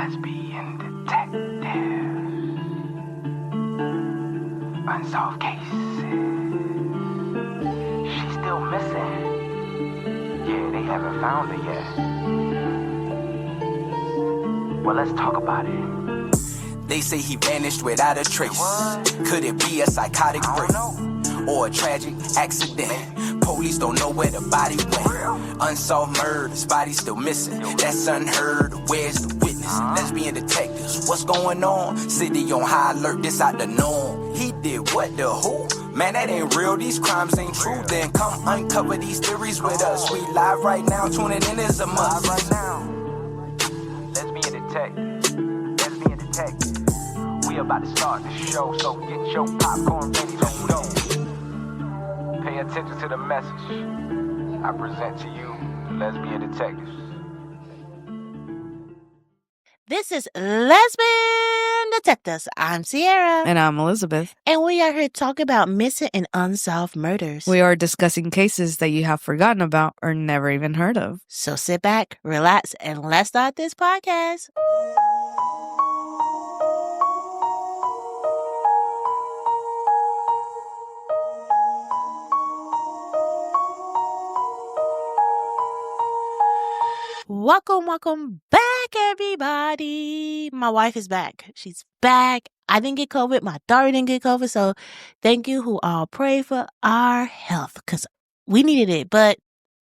Lesbian detective. Unsolved cases. She's still missing. Yeah, they haven't found her yet. Well, let's talk about it. They say he vanished without a trace. Could it be a psychotic break or a tragic accident? Police don't know where the body went. Unsolved murders, body still missing. That's unheard. Where's the witness? Lesbian detectives, what's going on? City on high alert, this out the norm. He did what, the who? Man, that ain't real, these crimes ain't true. Then come uncover these theories with us. We live right now, tuning in is a must. Right now, lesbian detective. We about to start the show, so get your popcorn ready, let's go. Pay attention to the message I present to you, the lesbian detectives. This is Lesbian Detectives. I'm Sierra. And I'm Elizabeth. And we are here to talk about missing and unsolved murders. We are discussing cases that you have forgotten about or never even heard of. So sit back, relax, and let's start this podcast. Welcome back, everybody. My wife is back. She's back. I didn't get COVID. My daughter didn't get COVID. So thank you who all pray for our health because we needed it. But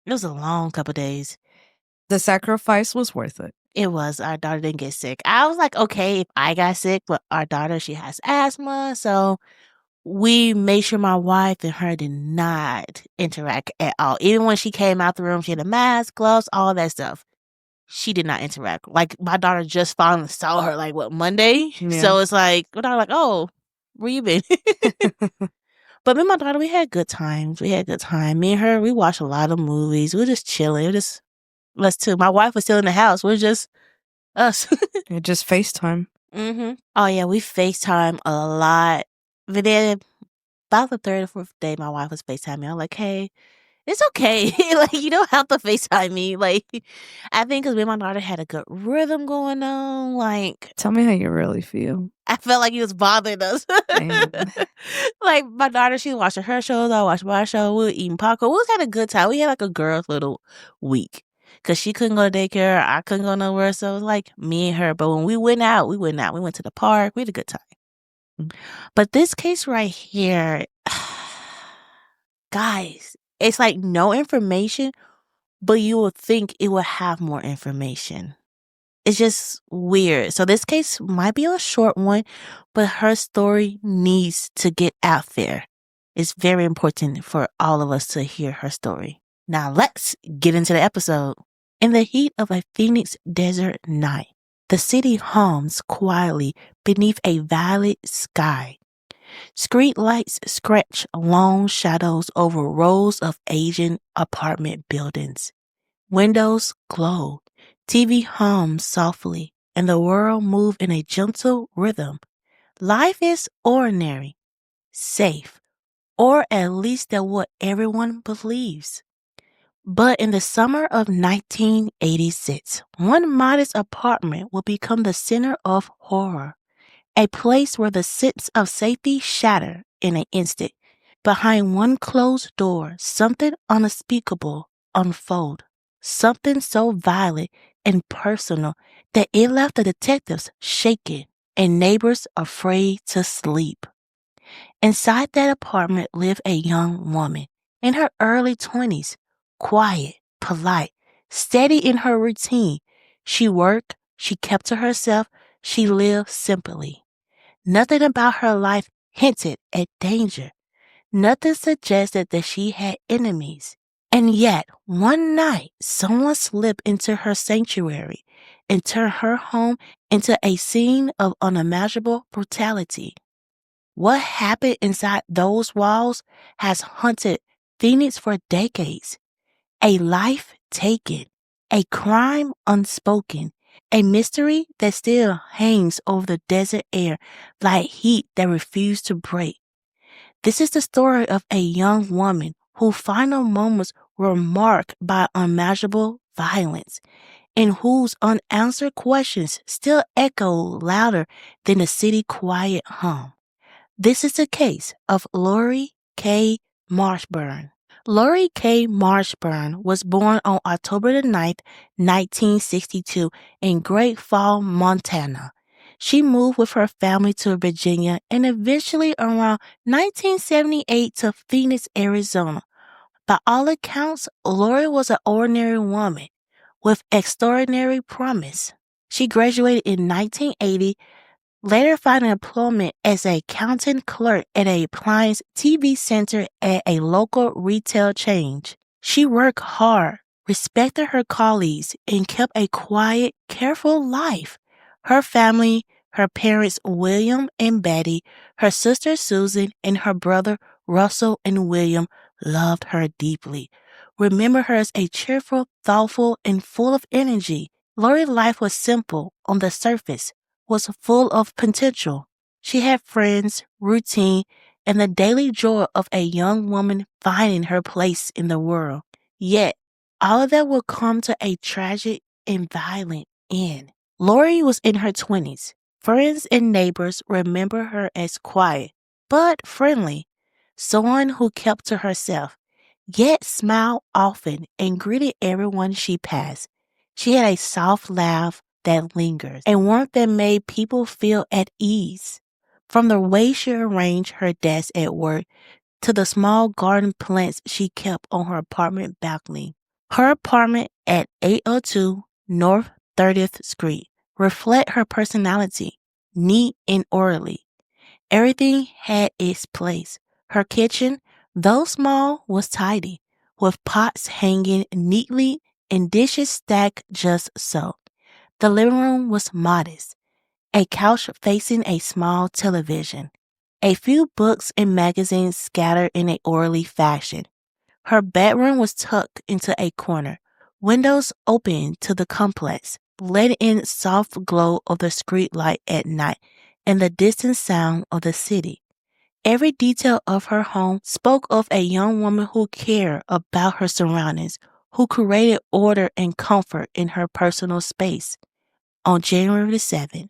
it was a long couple days. The sacrifice was worth it. It was. Our daughter didn't get sick. I was like, okay, if I got sick, but our daughter, she has asthma. So we made sure my wife and her did not interact at all. Even when she came out the room, she had a mask, gloves, all that stuff. She did not interact. Like, my daughter just finally saw her, like, Monday? Yeah. So it's like, my daughter like, oh, where you been? But me and my daughter, we had good times. Me and her, we watched a lot of movies. We were just chilling. It was just us two. My wife was still in the house. We're just us. Just FaceTime. Mm-hmm. Oh, yeah, we FaceTime a lot. But then, about the third or fourth day, my wife was FaceTiming. I'm like, hey, it's okay. Like, you don't have to FaceTime me. Like, I think because me and my daughter had a good rhythm going on. Like, Tell me how you really feel. I felt like he was bothering us. Like, my daughter, she was watching her shows. I watched my show. We were eating popcorn. We was having a good time. We had like a girl's little week. Because she couldn't go to daycare. I couldn't go nowhere. So it was like me and her. But when we went out. We went to the park. We had a good time. But this case right here, guys, it's like no information, but you would think it would have more information. It's just weird. So this case might be a short one, but her story needs to get out there. It's very important for all of us to hear her story. Now let's get into the episode. In the heat of a Phoenix desert night, the city hums quietly beneath a violet sky. Street lights stretch long shadows over rows of aging apartment buildings. Windows glow, TV hums softly, and the world moves in a gentle rhythm. Life is ordinary, safe, or at least that's what everyone believes. But in the summer of 1986, one modest apartment will become the center of horror. A place where the sense of safety shattered in an instant. Behind one closed door, something unspeakable unfolded. Something so violent and personal that it left the detectives shaken and neighbors afraid to sleep. Inside that apartment lived a young woman in her early 20s, quiet, polite, steady in her routine. She worked, she kept to herself, she lived simply. Nothing about her life hinted at danger. Nothing suggested that she had enemies. And yet, one night, someone slipped into her sanctuary and turned her home into a scene of unimaginable brutality. What happened inside those walls has haunted Phoenix for decades. A life taken, a crime unspoken, a mystery that still hangs over the desert air like heat that refused to break. This is the story of a young woman whose final moments were marked by unimaginable violence and whose unanswered questions still echo louder than the city quiet hum. This is the case of Laurie Kay Marshburn. Laurie Kay Marshburn was born on October the 9th, 1962 in Great Fall, Montana. She moved with her family to Virginia and eventually around 1978 to Phoenix, Arizona. By all accounts, Laurie was an ordinary woman with extraordinary promise. She graduated in 1980, later finding employment as an accountant clerk at an appliance TV center at a local retail chain. She worked hard, respected her colleagues, and kept a quiet, careful life. Her family, her parents William and Betty, her sister Susan, and her brother Russell and William loved her deeply. Remember her as a cheerful, thoughtful, and full of energy. Laurie's life was simple on the surface, was full of potential. She had friends, routine, and the daily joy of a young woman finding her place in the world. Yet, all of that would come to a tragic and violent end. Laurie was in her 20s. Friends and neighbors remember her as quiet, but friendly, someone who kept to herself, yet smiled often and greeted everyone she passed. She had a soft laugh that lingers, a warmth that made people feel at ease. From the way she arranged her desk at work to the small garden plants she kept on her apartment balcony. Her apartment at 802 North 30th Street reflect her personality, neat and orderly. Everything had its place. Her kitchen, though small, was tidy, with pots hanging neatly and dishes stacked just so. The living room was modest, a couch facing a small television, a few books and magazines scattered in an orderly fashion. Her bedroom was tucked into a corner, windows open to the complex, letting in soft glow of the street light at night and the distant sound of the city. Every detail of her home spoke of a young woman who cared about her surroundings, who created order and comfort in her personal space. On January the 7th,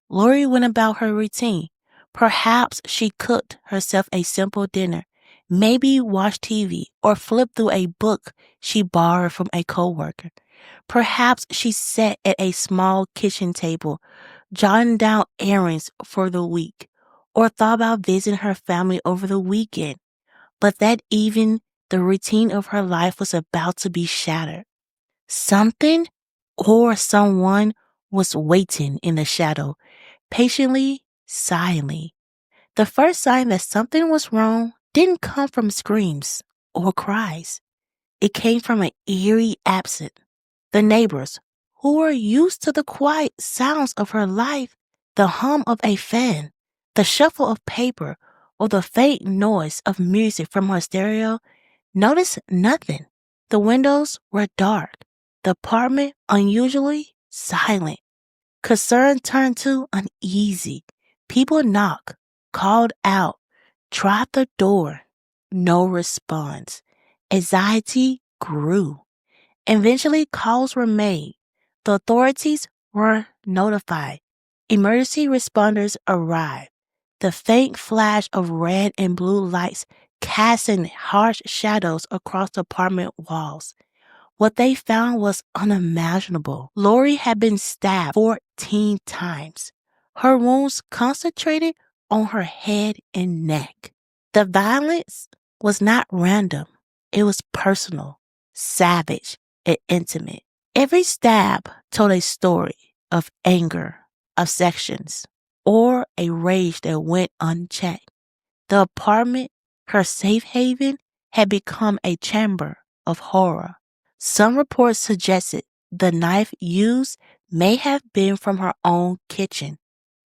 Laurie went about her routine. Perhaps she cooked herself a simple dinner, maybe watched TV or flipped through a book she borrowed from a coworker. Perhaps she sat at a small kitchen table, jotting down errands for the week, or thought about visiting her family over the weekend. But that evening, the routine of her life was about to be shattered. Something or someone was waiting in the shadow, patiently, silently. The first sign that something was wrong didn't come from screams or cries. It came from an eerie absence. The neighbors, who were used to the quiet sounds of her life, the hum of a fan, the shuffle of paper, or the faint noise of music from her stereo, noticed nothing. The windows were dark, the apartment unusually silent. Concern turned to uneasy. People knocked, called out, tried the door. No response. Anxiety grew. Eventually, calls were made. The authorities were notified. Emergency responders arrived. The faint flash of red and blue lights casting harsh shadows across the apartment walls. What they found was unimaginable. Laurie had been stabbed 14 times. Her wounds concentrated on her head and neck. The violence was not random. It was personal, savage, and intimate. Every stab told a story of anger, obsessions, or a rage that went unchecked. The apartment, her safe haven, had become a chamber of horror. Some reports suggested the knife used may have been from her own kitchen.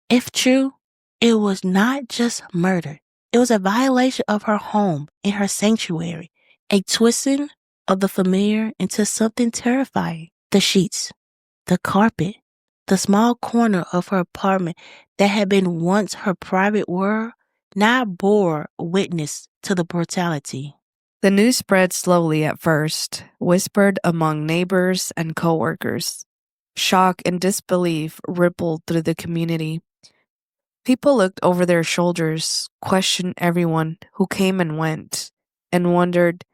If true, it was not just murder. It was a violation of her home and her sanctuary, a twisting of the familiar into something terrifying. The sheets, the carpet, the small corner of her apartment that had been once her private world now bore witness to the brutality. The news spread slowly at first, whispered among neighbors and coworkers. Shock and disbelief rippled through the community. People looked over their shoulders, questioned everyone who came and went, and wondered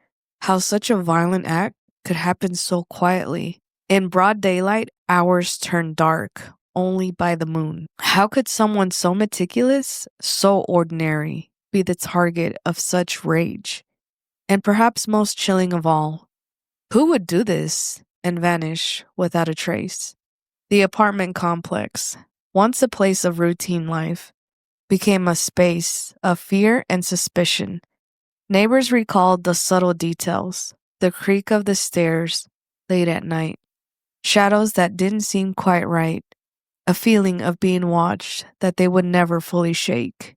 how such a violent act could happen so quietly. In broad daylight, hours turned dark, only by the moon. How could someone so meticulous, so ordinary, be the target of such rage? And perhaps most chilling of all, who would do this and vanish without a trace? The apartment complex, once a place of routine life, became a space of fear and suspicion. Neighbors recalled the subtle details, the creak of the stairs late at night, shadows that didn't seem quite right, a feeling of being watched that they would never fully shake.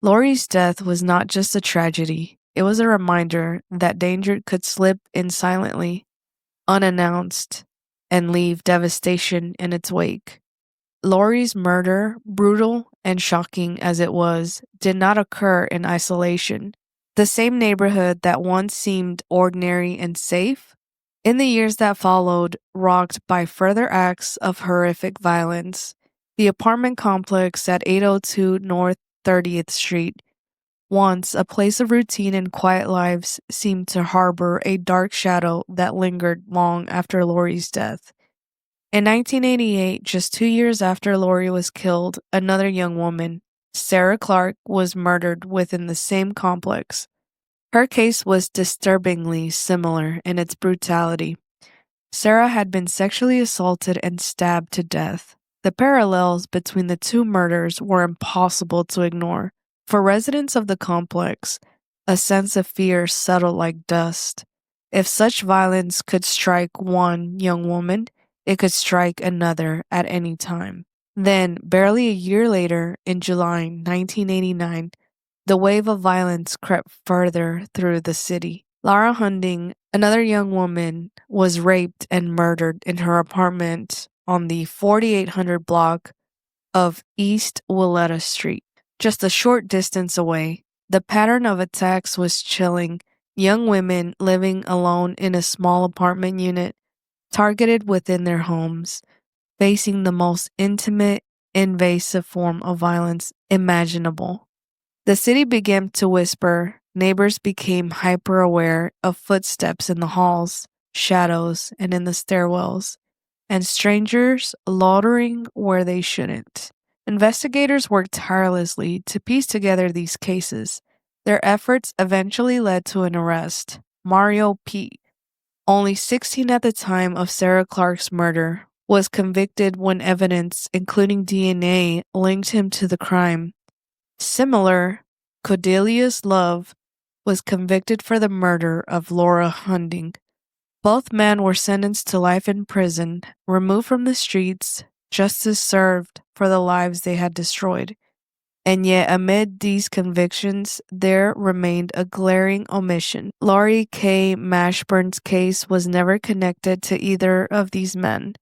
Laurie's death was not just a tragedy, it was a reminder that danger could slip in silently, unannounced, and leave devastation in its wake. Laurie's murder, brutal and shocking as it was, did not occur in isolation. The same neighborhood that once seemed ordinary and safe, in the years that followed, rocked by further acts of horrific violence. The apartment complex at 802 North 30th Street, once a place of routine and quiet lives, seemed to harbor a dark shadow that lingered long after Laurie's death. In 1988, just 2 years after Laurie was killed, another young woman, Sarah Clark, was murdered within the same complex. Her case was disturbingly similar in its brutality. Sarah had been sexually assaulted and stabbed to death. The parallels between the two murders were impossible to ignore. For residents of the complex, a sense of fear settled like dust. If such violence could strike one young woman, it could strike another at any time. Then, barely a year later, in July 1989, the wave of violence crept further through the city. Laura Hunding, another young woman, was raped and murdered in her apartment on the 4800 block of East Willetta Street, just a short distance away. The pattern of attacks was chilling. Young women living alone in a small apartment unit, targeted within their homes, facing the most intimate, invasive form of violence imaginable. The city began to whisper, neighbors became hyper-aware of footsteps in the halls, shadows, and in the stairwells, and strangers loitering where they shouldn't. Investigators worked tirelessly to piece together these cases. Their efforts eventually led to an arrest. Mario P., only 16 at the time of Sarah Clark's murder, was convicted when evidence, including DNA, linked him to the crime. Similar, Cordelius Love was convicted for the murder of Laura Hunding. Both men were sentenced to life in prison, removed from the streets, justice served for the lives they had destroyed. And yet, amid these convictions, there remained a glaring omission. Laurie Kay Marshburn's case was never connected to either of these men.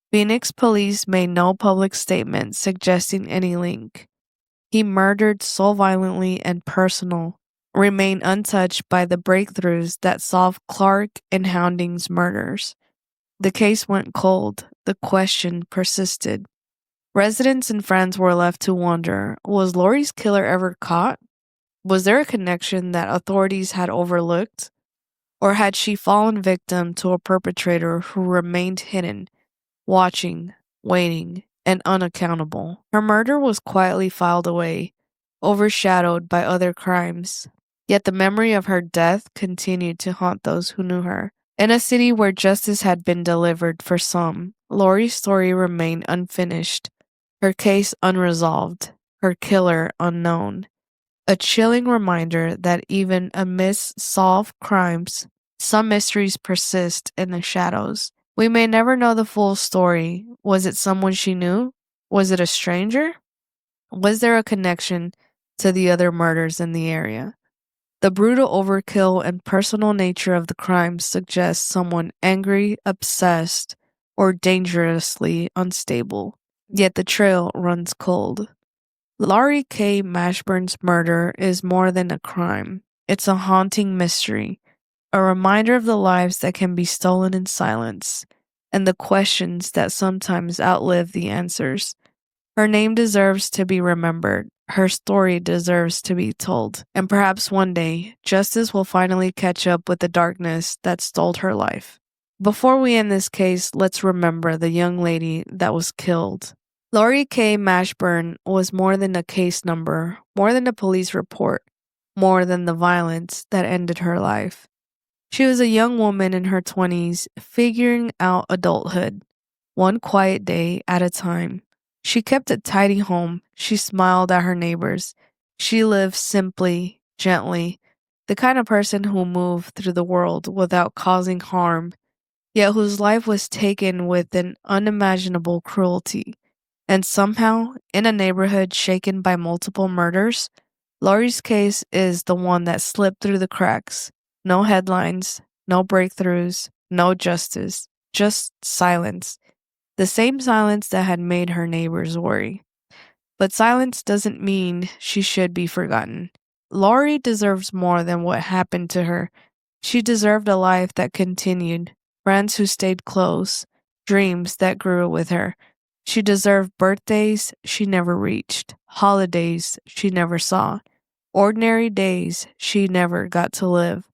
Phoenix police made no public statement suggesting any link. He murdered so violently and personal, remained untouched by the breakthroughs that solved Clark and Hunding's murders. The case went cold. The question persisted. Residents and friends were left to wonder, was Laurie's killer ever caught? Was there a connection that authorities had overlooked? Or had she fallen victim to a perpetrator who remained hidden, watching, waiting, and unaccountable? Her murder was quietly filed away, overshadowed by other crimes. Yet the memory of her death continued to haunt those who knew her. In a city where justice had been delivered for some, Laurie's story remained unfinished, her case unresolved, her killer unknown. A chilling reminder that even amidst solved crimes, some mysteries persist in the shadows. We may never know the full story. Was it someone she knew? Was it a stranger? Was there a connection to the other murders in the area? The brutal overkill and personal nature of the crimes suggests someone angry, obsessed, or dangerously unstable. Yet the trail runs cold. Laurie Kay Marshburn's murder is more than a crime. It's a haunting mystery, a reminder of the lives that can be stolen in silence, and the questions that sometimes outlive the answers. Her name deserves to be remembered. Her story deserves to be told. And perhaps one day, justice will finally catch up with the darkness that stole her life. Before we end this case, let's remember the young lady that was killed. Laurie Kay Marshburn was more than a case number, more than a police report, more than the violence that ended her life. She was a young woman in her 20s, figuring out adulthood, one quiet day at a time. She kept a tidy home. She smiled at her neighbors. She lived simply, gently, the kind of person who moved through the world without causing harm, yet whose life was taken with an unimaginable cruelty. And somehow, in a neighborhood shaken by multiple murders, Laurie's case is the one that slipped through the cracks. No headlines, no breakthroughs, no justice, just silence. The same silence that had made her neighbors worry. But silence doesn't mean she should be forgotten. Laurie deserves more than what happened to her. She deserved a life that continued, friends who stayed close, dreams that grew with her. She deserved birthdays she never reached, holidays she never saw, ordinary days she never got to live.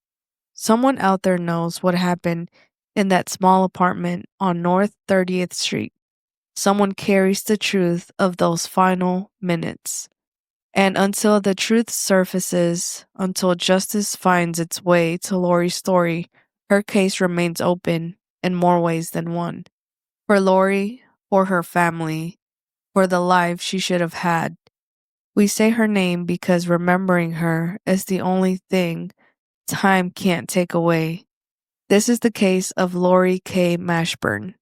Someone out there knows what happened in that small apartment on North 30th Street. Someone carries the truth of those final minutes. And until the truth surfaces, until justice finds its way to Laurie's story, her case remains open in more ways than one. For Laurie, for her family, for the life she should have had. We say her name because remembering her is the only thing time can't take away. This is the case of Laurie Kay Marshburn.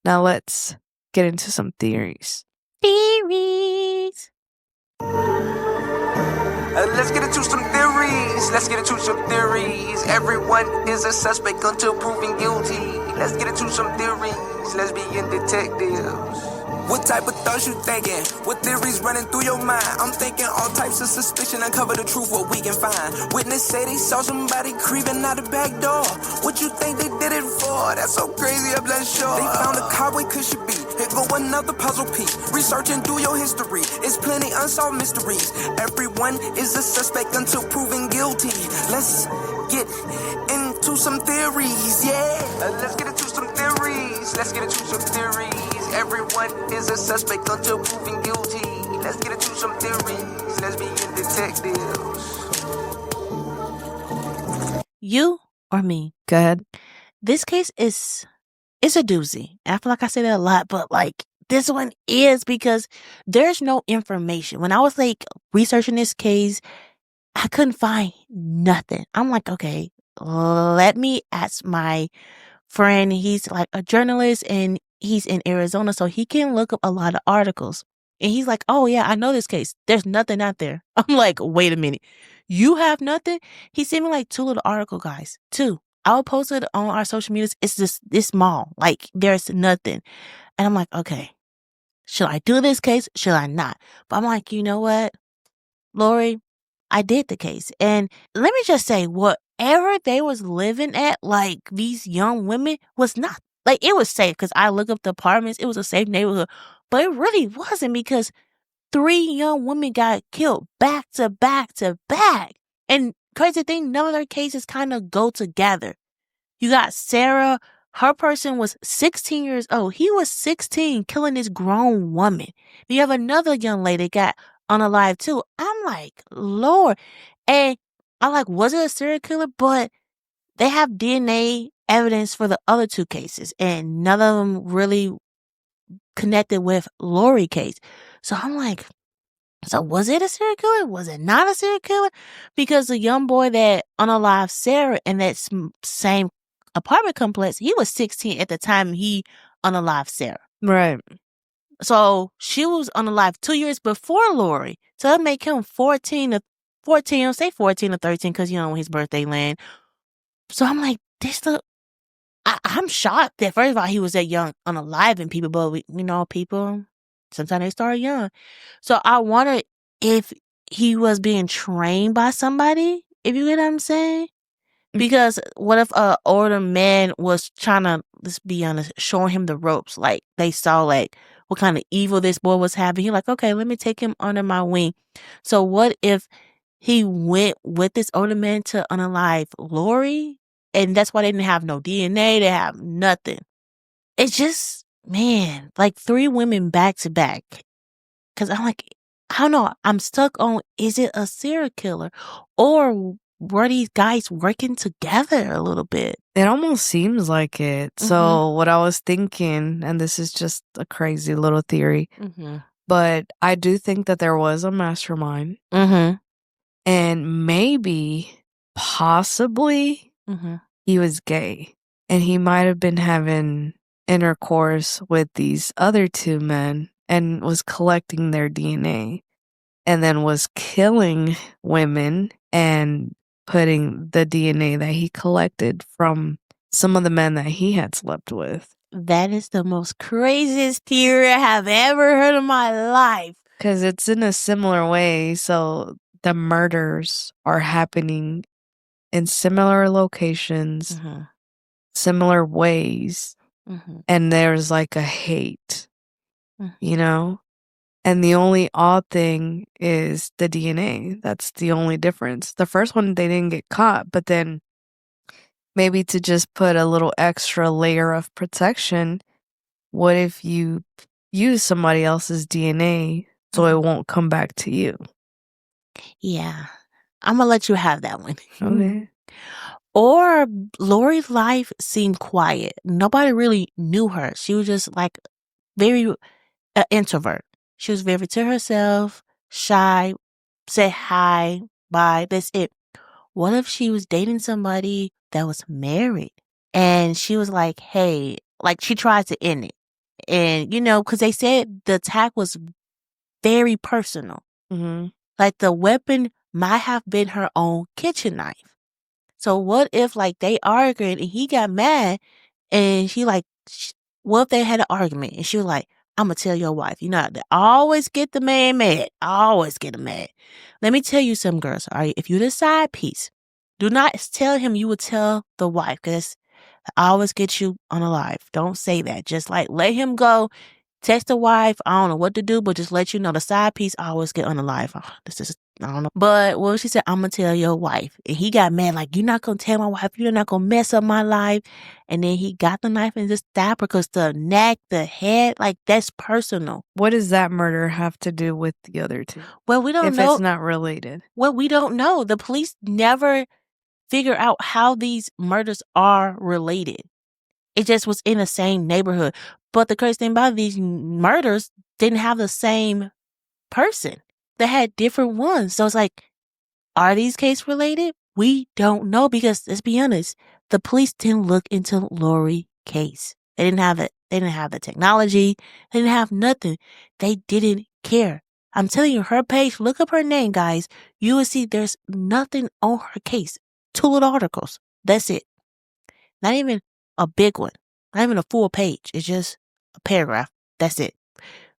Now let's get into some theories. Theories. Let's get into some theories. Let's get into some theories. Everyone is a suspect until proven guilty. Let's get into some theories. Lesbian detectives. What type of thoughts you thinking? What theories running through your mind? I'm thinking all types of suspicion. Uncover the truth, what we can find. Witness say they saw somebody creeping out the back door. What you think they did it for? That's so crazy, I'm not sure. They found a car, where could she be? Here go another puzzle piece. Research and do your history. It's plenty unsolved mysteries. Everyone is a suspect until proven guilty. Let's get into some theories, yeah. Let's get into some theories. Let's get into some theories. Everyone is a suspect until proven guilty. Let's get into some theories. Lesbian detectives. You or me? Go ahead. This case it's a doozy. I feel like I say that a lot, but like this one is because there's no information. When I was like researching this case, I couldn't find nothing. I'm like, okay, let me ask my friend. He's like a journalist and he's in Arizona, so he can look up a lot of articles. And he's like, oh yeah, I know this case. There's nothing out there. I'm like, wait a minute. You have nothing? He sent me like 2 little article, guys. 2. I will post it on our social medias. It's just this small. Like there's nothing. And I'm like, okay, should I do this case? Should I not? But I'm like, you know what, Laurie, I did the case. And let me just say, whatever they was living at, like these young women was not, like it was safe because I looked up the apartments. It was a safe neighborhood, but it really wasn't because 3 young women got killed back to back to back. And crazy thing, none of their cases kind of go together. You got Sarah, her person was 16 years old. He was 16 killing this grown woman. You have another young lady got unalive too. I'm like, Lord. And I'm like, was it a serial killer? But they have DNA evidence for the other 2 cases, and none of them really connected with Laurie case. So I'm like, so was it a serial killer? Was it not a serial killer? Because the young boy that unalived Sarah in that same apartment complex, he was 16 at the time he unalived Sarah. Right. So she was unalive 2 years before Laurie. So that make him 14, I'll say 14 or 13 because, you know, when his birthday land. So I'm like, I'm shocked that first of all, he was that young, unaliving people, but we know people, sometimes they start young. So I wonder if he was being trained by somebody, if you get what I'm saying. Because what if a older man was trying to, let's be honest, showing him the ropes? Like, they saw, like, what kind of evil this boy was having. You're like, okay, let me take him under my wing. So what if he went with this older man to unalive Laurie? And that's why they didn't have no DNA. They have nothing. It's just, man, like 3 women back to back. Because I'm like, I don't know. I'm stuck on, is it a serial killer? Or were these guys working together a little bit? It almost seems like it. So what I was thinking, and this is just a crazy little theory, but I do think that there was a mastermind. And maybe, possibly, he was gay. And he might have been having intercourse with these other 2 men and was collecting their DNA. And then was killing women and putting the DNA that he collected from some of the men that he had slept with. That is the most craziest theory I have ever heard in my life. Because it's in a similar way. So the murders are happening in similar locations, similar ways. And there's like a hate, you know? And the only odd thing is the DNA. That's the only difference. The first one, they didn't get caught, but then maybe to just put a little extra layer of protection, what if you use somebody else's DNA so it won't come back to you? Yeah. I'm going to let you have that one. Okay. Or Laurie's life seemed quiet. Nobody really knew her. She was just like very introvert. She was very to herself, shy, say hi, bye, that's it. What if she was dating somebody that was married and she was like, hey, like she tried to end it. And, you know, because they said the attack was very personal. Like the weapon might have been her own kitchen knife. So what if like they argued and he got mad and she like, what if they had an argument and she was like, I'm going to tell your wife. You know, they always get the man mad. I always get him mad. Let me tell you some girls, all right? If you're the side piece, do not tell him you would tell the wife because I always get you unalive. Don't say that. Just like let him go. Text the wife. I don't know what to do, but just let you know the side piece always get unalive. Oh, this is, I don't know. But well, she said, I'm going to tell your wife. And he got mad, like, you're not going to tell my wife. You're not going to mess up my life. And then he got the knife and just stabbed her because the neck, the head, like, that's personal. What does that murder have to do with the other 2? Well, we don't know. If it's not related. Well, we don't know. The police never figure out how these murders are related. It just was in the same neighborhood. But the crazy thing about these murders didn't have the same person. They had different ones. So it's like, are these cases related? We don't know because let's be honest, the police didn't look into Laurie case. They didn't have it. They didn't have the technology. They didn't have nothing. They didn't care. I'm telling you, her page, look up her name, guys. You will see there's nothing on her case. 2 little articles. That's it. Not even a big one. Not even a full page. It's just a paragraph. That's it.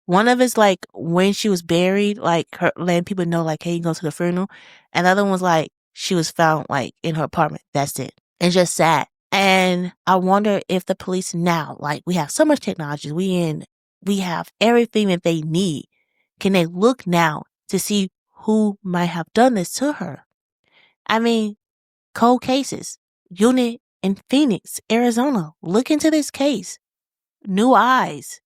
One of it's like when she was buried, like her letting people know, like, hey, you go to the funeral. And the other one was like she was found like in her apartment. That's it. It's just sad. And I wonder if the police now, like we have so much technology, we have everything that they need. Can they look now to see who might have done this to her? I mean, cold cases, unit in Phoenix, Arizona. Look into this case. New eyes.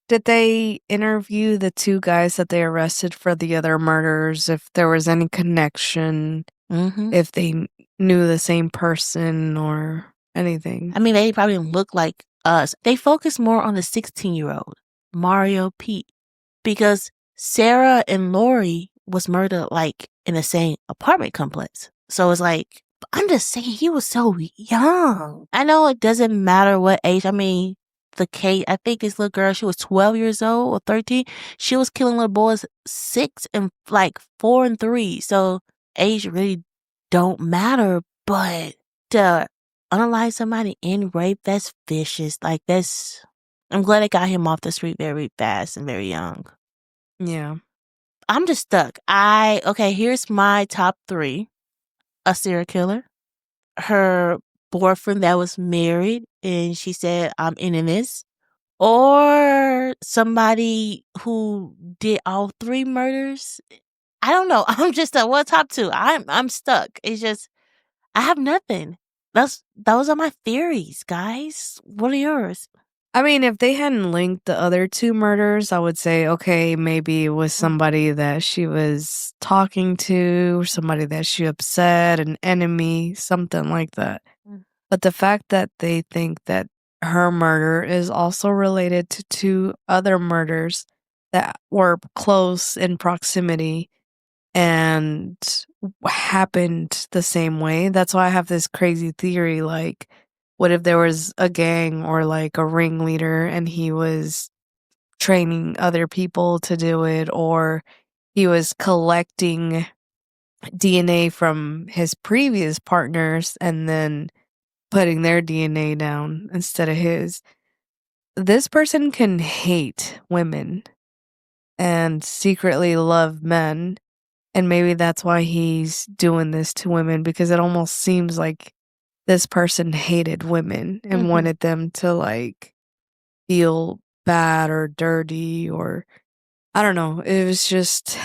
Did they interview the 2 guys that they arrested for the other murders? If there was any connection, if they knew the same person or anything? I mean, they probably look like us. They focus more on the 16-year-old, Mario Pete, because Sarah and Laurie was murdered like in the same apartment complex. So it's like, I'm just saying he was so young. I know it doesn't matter what age. I mean, the case, I think this little girl, she was 12 years old or 13. She was killing little boys 6 and like 4 and 3. So age really don't matter. But to unalive somebody in rape, that's vicious. Like that's, I'm glad I got him off the street very fast and very young. Yeah. I'm just stuck. Okay, here's my top 3. A serial killer, her boyfriend that was married and she said, I'm in this, or somebody who did all 3 murders. I don't know. I'm just top 2. I'm stuck. It's just I have nothing. Those are my theories, guys. What are yours? I mean, if they hadn't linked the other 2 murders, I would say, okay, maybe it was somebody that she was talking to, or somebody that she upset, an enemy, something like that. But the fact that they think that her murder is also related to 2 other murders that were close in proximity and happened the same way, that's why I have this crazy theory, like, what if there was a gang or like a ringleader and he was training other people to do it, or he was collecting DNA from his previous partners and then putting their DNA down instead of his. This person can hate women and secretly love men, and maybe that's why he's doing this to women, because it almost seems like this person hated women and wanted them to like feel bad or dirty, or I don't know. It was just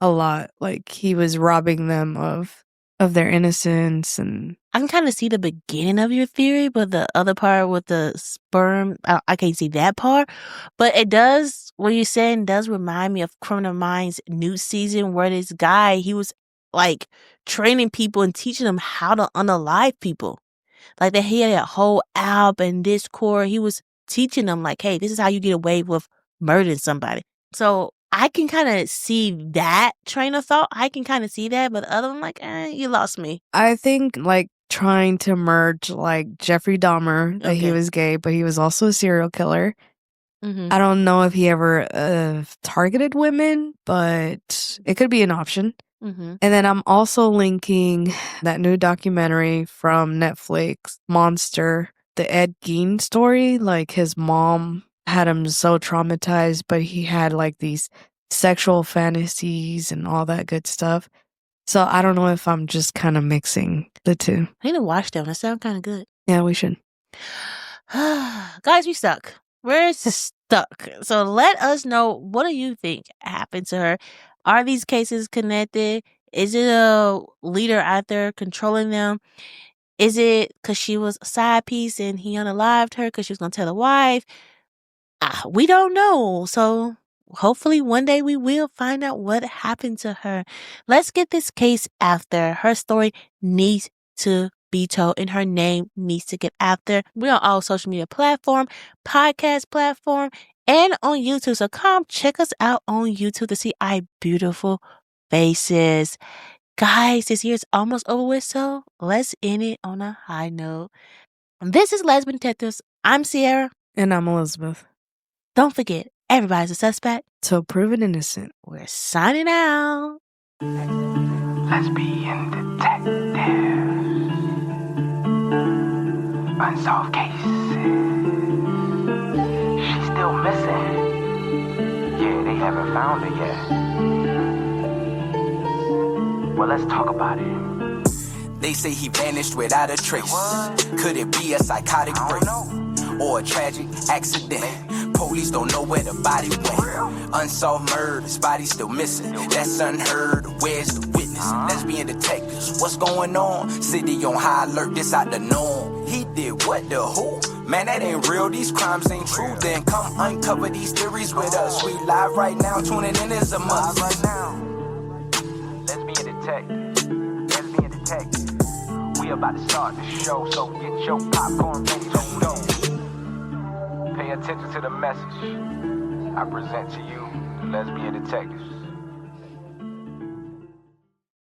a lot. Like he was robbing them of their innocence. And I can kind of see the beginning of your theory, but the other part with the sperm, I can't see that part. But it does, what you're saying does remind me of Criminal Minds' new season, where this guy, he was like training people and teaching them how to unalive people. Like they had a whole app and Discord. He was teaching them like, hey, this is how you get away with murdering somebody. So I can kind of see that train of thought. I can kind of see that. But other than like, you lost me. I think like trying to merge like Jeffrey Dahmer, that he was gay, but he was also a serial killer. I don't know if he ever targeted women, but it could be an option. And then I'm also linking that new documentary from Netflix, Monster, the Ed Gein story. Like his mom had him so traumatized, but he had like these sexual fantasies and all that good stuff. So I don't know if I'm just kind of mixing the 2. I need to watch them. That sounds kind of good. Yeah, we should. Guys, we stuck. We're stuck. So let us know, what do you think happened to her? Are these cases connected? Is it a leader out there controlling them? Is it because she was a side piece and he unalived her because she was going to tell the wife? We don't know. So hopefully one day we will find out what happened to her. Let's get this case out there. Her story needs to be told and her name needs to get out there. We're on all social media platform, podcast platform, and on YouTube. So come check us out on YouTube to see our beautiful faces. Guys, this year's almost over with, so let's end it on a high note. This is Lesbian Detectives. I'm Sierra. And I'm Elizabeth. Don't forget, everybody's a suspect. So proven innocent. We're signing out. Lesbian detectives. Unsolved cases. She's still missing. Yeah, they haven't found her yet. Well, let's talk about it. They say he vanished without a trace. Could it be a psychotic break or a tragic accident? Police don't know where the body went. Unsolved murders, body still missing. That's unheard. Where's the witness? Lesbian detectives, what's going on? City on high alert, this out the norm. He did what, the who? Man, that ain't real, these crimes ain't true. Then come uncover these theories with us. We live right now, tuning in is a must. Right now, Lesbian detectives. Lesbian detectives. We about to start the show, so get your popcorn ready to go. Pay attention to the message I present to you, the Lesbian detectives.